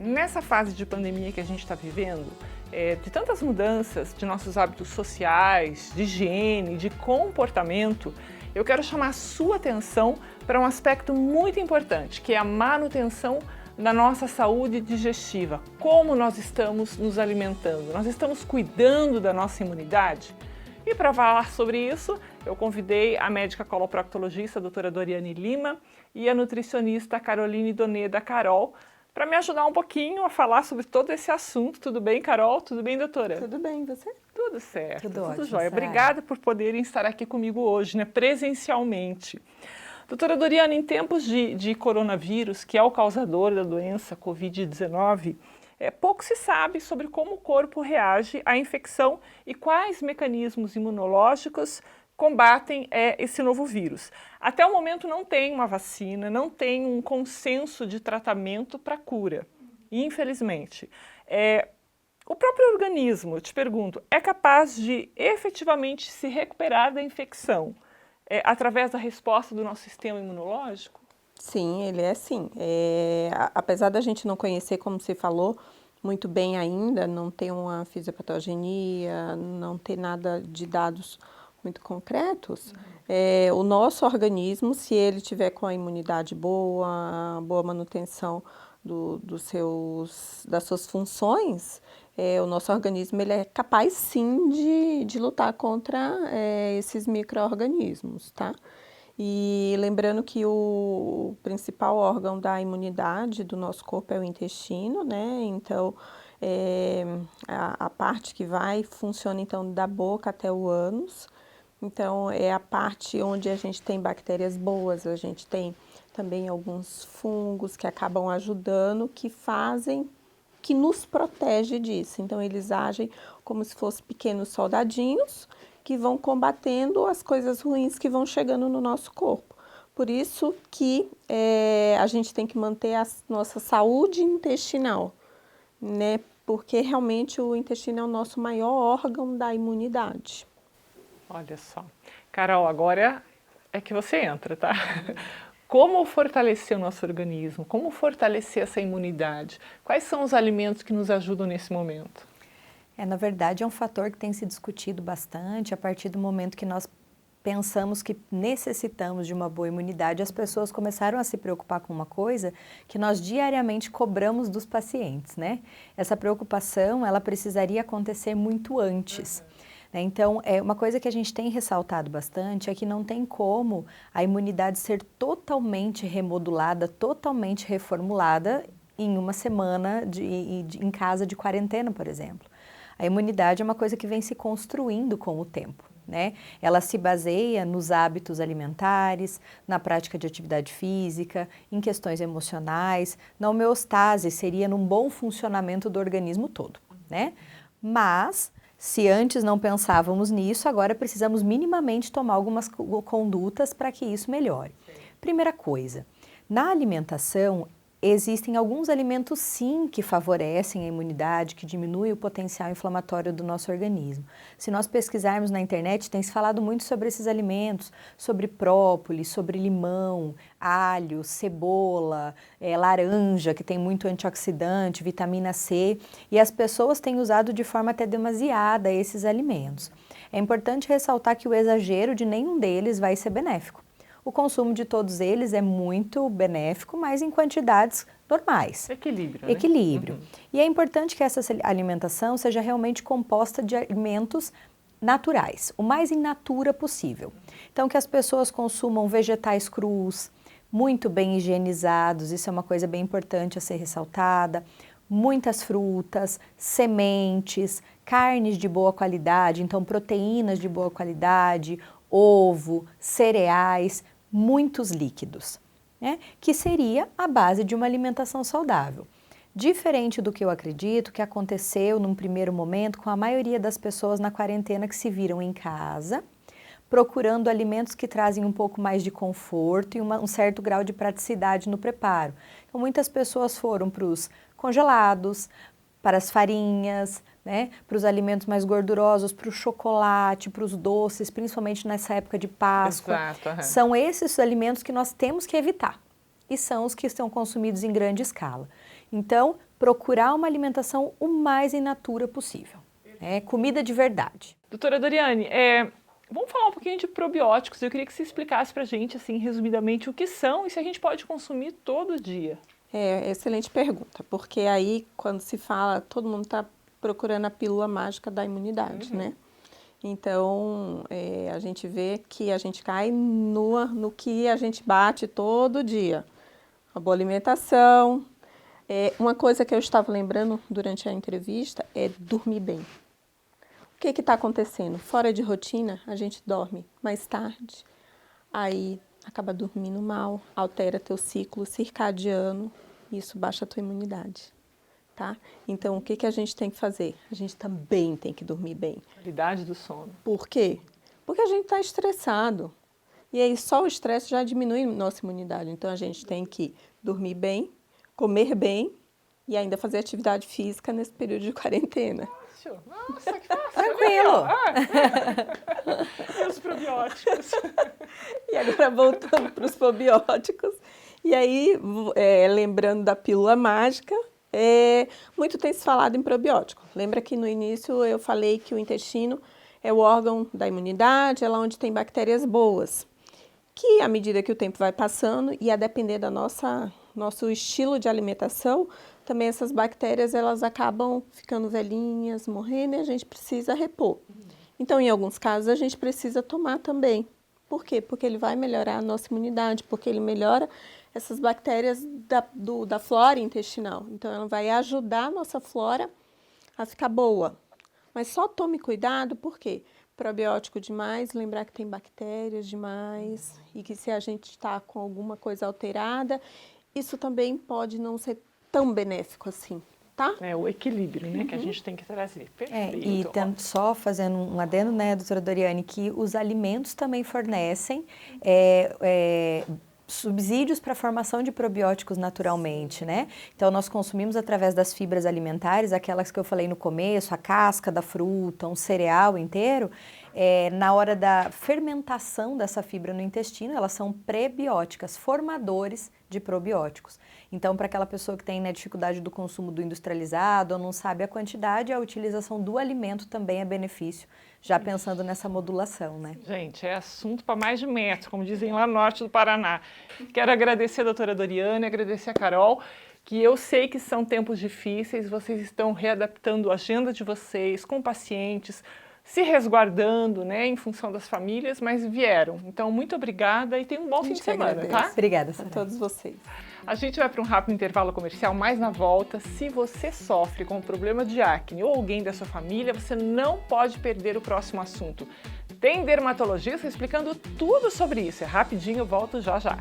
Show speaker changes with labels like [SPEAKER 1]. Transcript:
[SPEAKER 1] Nessa fase de pandemia que a gente está vivendo, de tantas mudanças de nossos hábitos sociais, de higiene, de comportamento, eu quero chamar a sua atenção para um aspecto muito importante, que é a manutenção da nossa saúde digestiva. Como nós estamos nos alimentando? Nós estamos cuidando da nossa imunidade? E para falar sobre isso, eu convidei a médica coloproctologista, a doutora Doriane Lima, e a nutricionista Caroline Doneda, Carol, para me ajudar um pouquinho a falar sobre todo esse assunto. Tudo bem, Carol? Tudo bem, doutora?
[SPEAKER 2] Tudo bem, você?
[SPEAKER 1] Tudo certo,
[SPEAKER 2] Tudo
[SPEAKER 1] tudo
[SPEAKER 2] ótimo,
[SPEAKER 1] jóia.
[SPEAKER 2] Sara.
[SPEAKER 1] Obrigada por poderem estar aqui comigo hoje, presencialmente. Doutora Doriane, em tempos de coronavírus, que é o causador da doença Covid-19, pouco se sabe sobre como o corpo reage à infecção e quais mecanismos imunológicos combatem esse novo vírus. Até o momento não tem uma vacina, não tem um consenso de tratamento para cura, infelizmente. O próprio organismo, eu te pergunto, é capaz de efetivamente se recuperar da infecção através da resposta do nosso sistema imunológico?
[SPEAKER 2] Sim, ele é sim. Apesar da gente não conhecer, como você falou, muito bem ainda, não ter uma fisiopatogenia, não ter nada de dados muito concretos, o nosso organismo, se ele tiver com a imunidade boa, boa manutenção das suas funções, o nosso organismo ele é capaz sim de lutar contra esses micro-organismos, tá? E lembrando que o principal órgão da imunidade do nosso corpo é o intestino, né? Então, a parte que funciona então da boca até o ânus. Então, é a parte onde a gente tem bactérias boas, a gente tem também alguns fungos que acabam ajudando, que nos protege disso. Então, eles agem como se fossem pequenos soldadinhos que vão combatendo as coisas ruins que vão chegando no nosso corpo. Por isso que a gente tem que manter a nossa saúde intestinal, né? Porque realmente o intestino é o nosso maior órgão da imunidade.
[SPEAKER 1] Olha só. Carol, agora é que você entra, tá? Como fortalecer o nosso organismo? Como fortalecer essa imunidade? Quais são os alimentos que nos ajudam nesse momento?
[SPEAKER 3] Na verdade, é um fator que tem se discutido bastante a partir do momento que nós pensamos que necessitamos de uma boa imunidade. As pessoas começaram a se preocupar com uma coisa que nós diariamente cobramos dos pacientes, né? Essa preocupação, ela precisaria acontecer muito antes. Então, uma coisa que a gente tem ressaltado bastante é que não tem como a imunidade ser totalmente remodulada, totalmente reformulada em uma semana em casa de quarentena, por exemplo. A imunidade é uma coisa que vem se construindo com o tempo, né? Ela se baseia nos hábitos alimentares, na prática de atividade física, em questões emocionais, na homeostase, seria num bom funcionamento do organismo todo, né? Mas, se antes não pensávamos nisso, agora precisamos minimamente tomar algumas condutas para que isso melhore. Primeira coisa, na alimentação, existem alguns alimentos sim que favorecem a imunidade, que diminuem o potencial inflamatório do nosso organismo. Se nós pesquisarmos na internet, tem se falado muito sobre esses alimentos, sobre própolis, sobre limão, alho, cebola, laranja, que tem muito antioxidante, vitamina C, e as pessoas têm usado de forma até demasiada esses alimentos. É importante ressaltar que o exagero de nenhum deles vai ser benéfico. O consumo de todos eles é muito benéfico, mas em quantidades normais.
[SPEAKER 1] Equilíbrio, né?
[SPEAKER 3] Equilíbrio. E é importante que essa alimentação seja realmente composta de alimentos naturais, o mais in natura possível. Então, que as pessoas consumam vegetais crus, muito bem higienizados, isso é uma coisa bem importante a ser ressaltada, muitas frutas, sementes, carnes de boa qualidade, então proteínas de boa qualidade, ovo, cereais, muitos líquidos, né? Que seria a base de uma alimentação saudável. Diferente do que eu acredito que aconteceu num primeiro momento com a maioria das pessoas na quarentena que se viram em casa, procurando alimentos que trazem um pouco mais de conforto e um certo grau de praticidade no preparo. Então, muitas pessoas foram para os congelados, para as farinhas, né, para os alimentos mais gordurosos, para o chocolate, para os doces, principalmente nessa época de Páscoa.
[SPEAKER 1] Exato, uhum.
[SPEAKER 3] São esses alimentos que nós temos que evitar e são os que são consumidos em grande escala. Então, procurar uma alimentação o mais in natura possível. Comida de verdade.
[SPEAKER 1] Doutora Doriane, vamos falar um pouquinho de probióticos. Eu queria que você explicasse pra gente, assim, resumidamente, o que são e se a gente pode consumir todo dia.
[SPEAKER 2] Excelente pergunta, porque aí, quando se fala, todo mundo está procurando a pílula mágica da imunidade, né? Então, a gente vê que a gente cai no que a gente bate todo dia. A boa alimentação. Uma coisa que eu estava lembrando durante a entrevista é dormir bem. O que está acontecendo? Fora de rotina, a gente dorme mais tarde, aí acaba dormindo mal, altera teu ciclo circadiano, isso baixa a tua imunidade. Tá? Então, o que a gente tem que fazer? A gente também tem que dormir bem.
[SPEAKER 1] Qualidade do sono.
[SPEAKER 2] Por quê? Porque a gente está estressado. E aí, só o estresse já diminui nossa imunidade. Então, a gente tem que dormir bem, comer bem e ainda fazer atividade física nesse período de quarentena.
[SPEAKER 1] Nossa, que fácil.
[SPEAKER 3] Tranquilo.
[SPEAKER 1] E os probióticos.
[SPEAKER 2] E agora, voltando para os probióticos. E aí, lembrando da pílula mágica, muito tem se falado em probiótico. Lembra que no início eu falei que o intestino é o órgão da imunidade, é lá onde tem bactérias boas, que à medida que o tempo vai passando e a depender da nosso estilo de alimentação, também essas bactérias elas acabam ficando velhinhas, morrendo e a gente precisa repor. Então, em alguns casos, a gente precisa tomar também. Por quê? Porque ele vai melhorar a nossa imunidade, porque ele melhora essas bactérias da flora intestinal. Então, ela vai ajudar a nossa flora a ficar boa. Mas só tome cuidado, por quê? Probiótico demais, lembrar que tem bactérias demais e que se a gente está com alguma coisa alterada, isso também pode não ser tão benéfico assim, tá?
[SPEAKER 1] O equilíbrio, né, que a gente tem que trazer. Perfeito.
[SPEAKER 3] E só fazendo um adendo, né, doutora Doriane, que os alimentos também fornecem subsídios para a formação de probióticos naturalmente, né? Então, nós consumimos através das fibras alimentares, aquelas que eu falei no começo, a casca da fruta, um cereal inteiro, na hora da fermentação dessa fibra no intestino, elas são prebióticas, formadores de probióticos. Então, para aquela pessoa que tem dificuldade do consumo do industrializado ou não sabe a quantidade, a utilização do alimento também é benefício, já pensando nessa modulação, né?
[SPEAKER 1] Gente, é assunto para mais de metro, como dizem lá no norte do Paraná. Quero agradecer a doutora Doriane, agradecer a Carol, que eu sei que são tempos difíceis, vocês estão readaptando a agenda de vocês com pacientes, se resguardando, né, em função das famílias, mas vieram. Então, muito obrigada e tenham um bom fim de semana, tá?
[SPEAKER 3] Obrigada,
[SPEAKER 2] A todos vocês.
[SPEAKER 1] A gente vai para um rápido intervalo comercial, mas na volta, se você sofre com um problema de acne ou alguém da sua família, você não pode perder o próximo assunto. Tem dermatologista explicando tudo sobre isso. É rapidinho, eu volto já já.